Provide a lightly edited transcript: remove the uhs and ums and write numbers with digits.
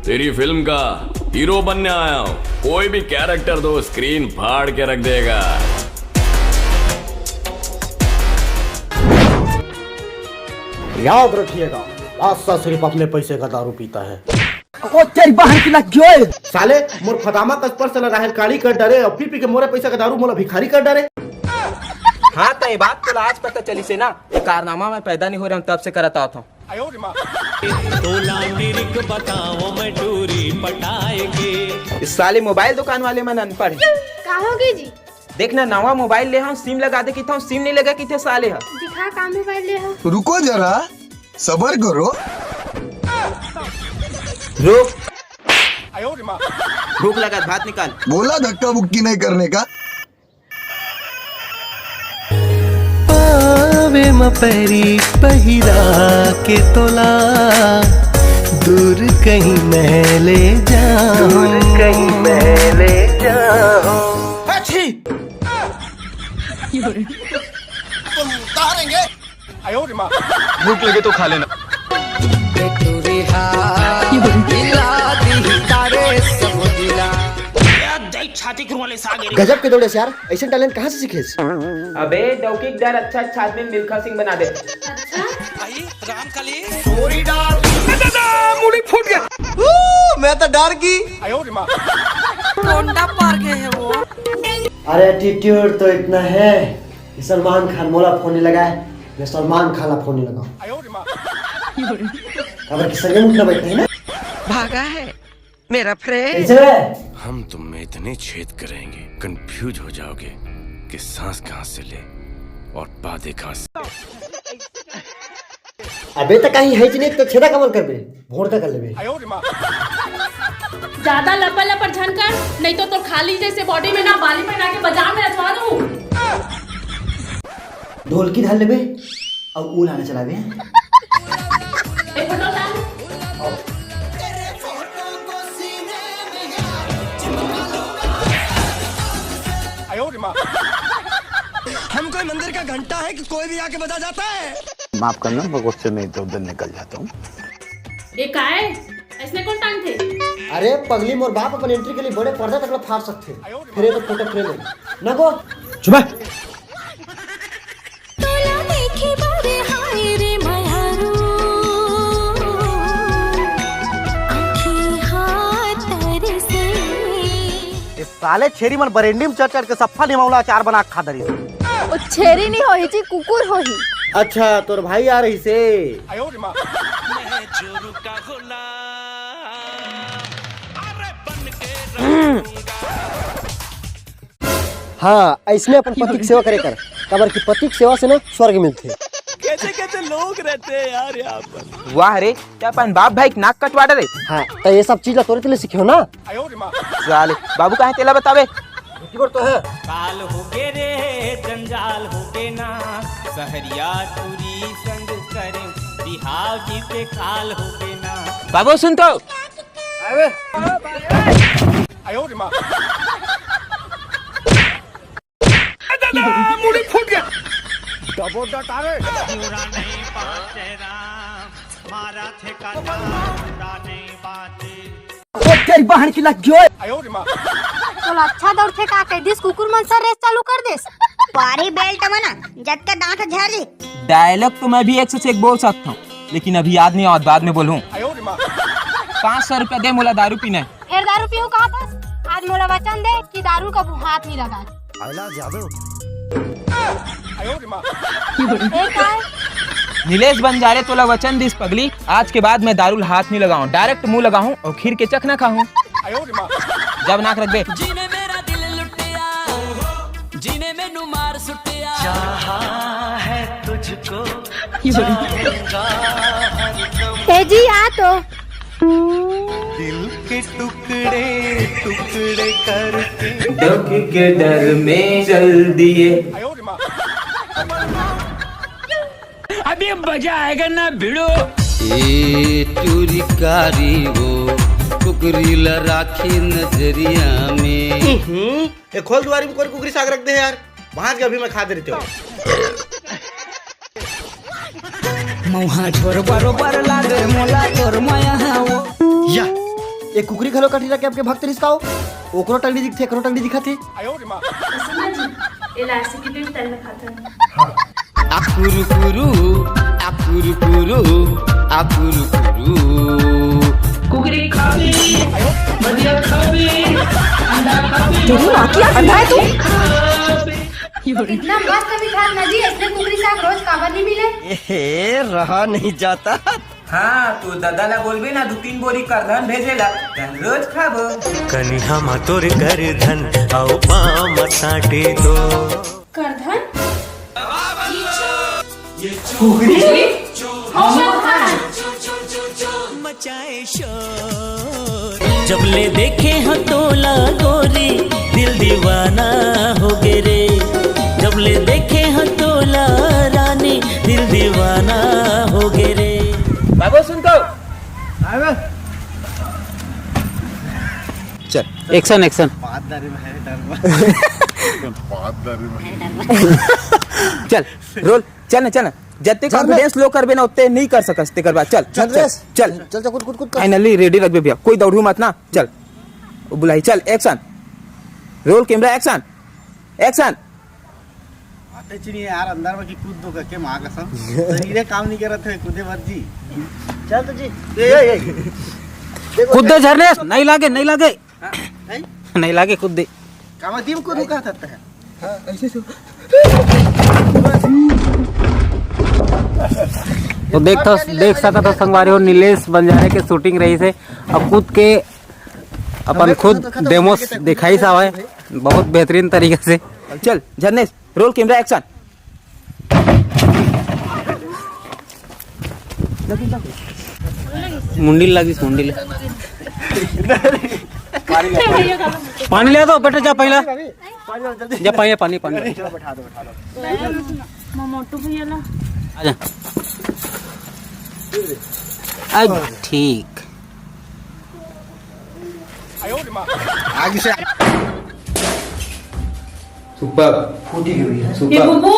तेरी फिल्म का हीरो बनने आया हूँ। कोई भी कैरेक्टर दो, स्क्रीन फाड़ के रख देगा। याद रखिएगा, बादशाह सिर्फ अपने पैसे का दारू पीता है। ओ तेरी बहन की लग गयो साले मोर फदामा का स्पर्श न रहल काली कर डरे और पी के मोरे पैसा का दारू मोला भिखारी कर डरे। हाँ तो ये बात तो आज पता चली से ना, ये कारनामा में पैदा नहीं हो रहा हूँ तब से करता था। बताओ मैं टूरी पटाएगी। इस साले मोबाइल दुकान वाले में अनपढ़ है। कहोगे जी? देखना नवा मोबाइल ले हम सिम लगा दे की था, सिम नहीं लगा की थे साले है। दिखा का मोबाइल ले हो। रुको जरा सबर करो। रुक भूख लगा भात निकाल। बोला धक्का बुक्की नहीं करने का। पावे मपरी पहिरा के तोला, दूर कहीं मैं ले जाऊं, कहीं मैं ले जाऊं। भूख लगे तो खा लेना। गजब के दौड़े से यार, ऐसे टैलेंट कहाँ से सीखे? अबे डौकी डर अच्छा छात्र में मिल्खा सिंह बना दे। मुड़ी फूट गया। मैं तो डर गई। अरे एटीट्यूड तो इतना है कि सलमान खान मोला फोन नहीं लगाए, मैं सलमान खान ला फोन नहीं लगाऊं। खबर की संगे उठना बैठते हैं ना। भागा है मेरा फ्रेंड। कैसे है? हम तुम में इतने छेद करेंगे, कंफ्यूज हो जाओगे कि सांस कहाँ से ले और बातें कहाँ से। अबे तक कहीं है नहीं तो छेदा कमल कर बे, भोर तक कर लेबे। ज्यादा लपा लपा झनकर, नहीं तो खाली जैसे बॉडी में ना बाली पहना के बाजार में रचवा दूं। ढोलकी ढाल लेबे और ऊल आने चलावे। एक फोटो डाल। हम कोई मंदिर का घंटा है कि कोई भी आके बजा जाता है। माफ करना, मैं गुस्से में इधर उधर निकल जाता हूँ। ये का है? ऐसने कौन टांग थे? अरे पगली मोर बाप अपन एंट्री के लिए बड़े पर्दा तक फाड़ सकते, फिर ये तो फोटो फ्रेम है ना गो चुप। साले छेरी मन बरेंडी में चढ़ के सफा निमावला अचार बना खा दरी। ओ छेरी नहीं होई जी, कुकुर होई। अच्छा तोर भाई आ रही से। हाँ ऐसने अपन पति की सेवा करे कर, कबर की पति की सेवा से ना स्वर्ग मिलते। कैसे कैसे लोग रहते हैं यार यहाँ पर। वाह रे क्या अपन बाप भाई नाक कटवा डरे। हाँ तो ये सब चीज तोरे के लिए सीखे ना। साले बाबू कहाँ तेला बतावे। तो है काल हो गे रे जंजाल हो गे ना, सहरिया टूरी संग करे बिहाव जी पे काल हो गे ना। बाबू सुन तो। मुड़ी फूट गया। ओ तेरी बहन की लग गयो। तो अच्छा दौड़ थे का कह दिस कुकुर मन सर रेस चालू कर देस। पारी बेल्ट मना जट का दांत झाड़ दे। डायलॉग तो मैं भी एक से एक बोल सकता हूँ, लेकिन अभी याद नहीं और बाद में बोलूँ। 500 रुपया दे, मोला दारू पीना है। फिर दारू पीऊ कहा था? आज मोला वचन दे कि दारू का हाथ नहीं लगा। नीलेश बंजारे तोला वचन दिस पगली, आज के बाद मैं दारू हाथ नहीं लगाऊं, डायरेक्ट मुंह लगाऊं और खीर के चखना खाऊं। जब नाक रख दे। जीने मेरा दिल लुटिया, जीने मैनू मार सुटिया, चाहा है तुझको ए जी आ तो दिल के टुकड़े टुकड़े करके दुख के डर में चल दिए। अभी मजा आएगा ना भिड़ो। ए टूरी कारी वो कुकरी ला राखी नजरिया में। ये खोल दुआरी में कोई कुकरी साग रख दे यार, वहां के अभी मैं खा दे रही हूँ। मुहा छोर बरोबर लागे मोला तोर माया वो। या एक कुकरी घलो कटी के आपके भक्त रिश्ताओ ओकरो टंगड़ी दिखथे एकरो टंगड़ी दिखथे। सुना जी इलायची की टिप तल में खाता आकुरु कुरु आकुरु कुरु आकुरु कुरु कुकरी खाबी बढ़िया खाबी अंडा खाबी तेरी माँ की अंधा है तू। इतना मस्त भी खा ना जी इसने कुकरी साग रोज काबर नहीं मिले। ए रहा नहीं जाता। हाँ तू दादा ला बोलबे ना 2-3 बोरी करधन भेजेला तन रोज खाबो। कनिहा मा तोर कर धन आओ पाम साटे दो करधन मचाए शोर जब ले देखे हो तोला गोरी दिल दीवाना हो गे रे जब ले देखे हो तोला रानी दिल दीवाना हो गे रे। बाबू सुन तो चल एक्शन एक्शन चल रोल चल ना जत्ते कॉन्फिडेंस लो करबे ना उतने नहीं कर सकस ते करबा चल चल चल चल चल कुछ फाइनली रेडी रखबे भैया कोई दौड़ू मत ना चल वो बुलाई चल action roll camera action action आते चिनी यार अंदर में की कूद दो के मां कसम शरीर काम नहीं कर रहे थे कूदे मत जी। चल तो जी ए कूद दे झरने नहीं लागे नहीं लागे कूद दे काम टीम को रुका सकता है। तो देख सकता था संगवारी और नीलेश बंजारे के शूटिंग रही से अब कूद के अपन खुद डेमोस दिखाई सा है बहुत बेहतरीन तरीके से। चल झरनेश रोल कैमरा एक्शन मुंडिल लगी मुंडिल पानी ले दो बेटा जा पहला जा पानी बैठा दो मोटू भैया ला आजा अब ठीक आगे से सुपर फूटी हुई है। ये बुबू